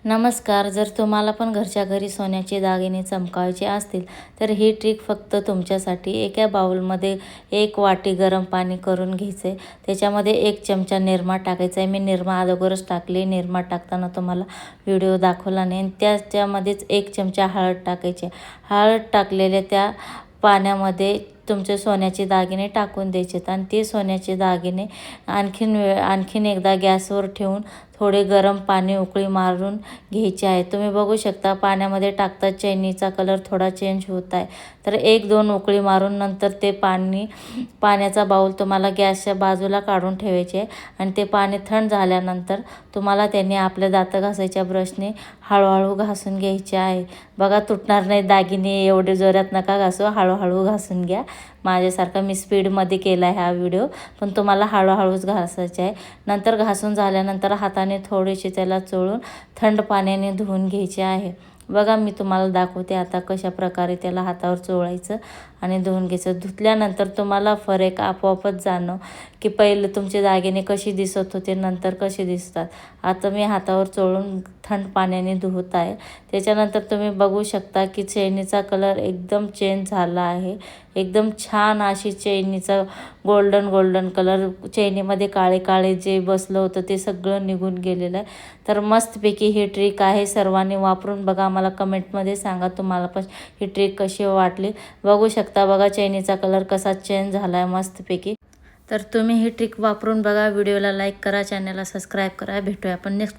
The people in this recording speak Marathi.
नमस्कार. जर तुम्हाला पण घरच्या घरी सोन्याचे दागिने चमकावायचे असतील तर ही ट्रिक फक्त तुमच्यासाठी. एका बाउलमध्ये 1 वाटी गरम पाणी करून घ्यायचं आहे. त्याच्यामध्ये 1 चमचा निरमा टाकायचा आहे. मी निरमा अगोदरच टाकली. निरमा टाकताना तुम्हाला व्हिडिओ दाखवला नाही. त्याच्यामध्येच 1 चमचा हळद टाकायची. हळद टाकलेल्या त्या पाण्यामध्ये तुमचे सोन्याचे दागिने टाकून द्यायचे आणि ते सोन्याचे दागिने आणखीन एकदा गॅसवर ठेवून थोडे गरम पाणी उकळी मारून घ्यायचे आहे. तुम्ही बघू शकता पाण्यामध्ये टाकता चैनीचा कलर थोडा चेंज होत आहे. तर 1-2 उकळी मारून नंतर ते पाण्याचा बाऊल तुम्हाला गॅसच्या बाजूला काढून ठेवायचे आणि ते पाणी थंड झाल्यानंतर तुम्हाला त्यांनी आपल्या दात घासायच्या ब्रशने हळूहळू घासून घ्यायचे आहे. बघा तुटणार नाही दागिने. एवढे जोरात नका घासू, हळूहळू घासून घ्या. माझ्यासारखा मी स्पीडमध्ये केला आहे हा व्हिडिओ, पण तुम्हाला हळूहळूच घासायचे आहे. नंतर घासून झाल्यानंतर हाताने थोडेसे त्याला चोळून थंड पाण्याने धुवून घ्यायचे आहे. बघा मी तुम्हाला दाखवते आता कशा प्रकारे त्याला हातावर चोळायचं आणि धुवून घ्यायचं. धुतल्यानंतर तुम्हाला फरक आपोआपच जाणव की पहिले तुमचे दागिने कशी दिसत होते, नंतर कसे दिसतात. आता मी हातावर चोळून थंड पाण्याने धुवत आहे. त्याच्यानंतर तुम्ही बघू शकता की चैनीचा कलर एकदम चेंज झाला आहे. एकदम छान अशी चैनीचा गोल्डन कलर. चैनीमध्ये काळे काळे जे बसलं होतं ते सगळं निघून गेलेलं आहे. तर मस्तपैकी ही ट्रिक आहे. सर्वांनी वापरून बघा. मला कमेंटमध्ये सांगा तुम्हाला पण ही ट्रिक कशी वाटली. बघू शकता बघा चैनीचा कलर कसा चेंज झाला आहे मस्तपैकी. तर तुम्ही ही ट्रिक वापरून बघा. व्हिडिओला लाईक करा, चॅनलला सबस्क्राईब करा. भेटूया आपण नेक्स्ट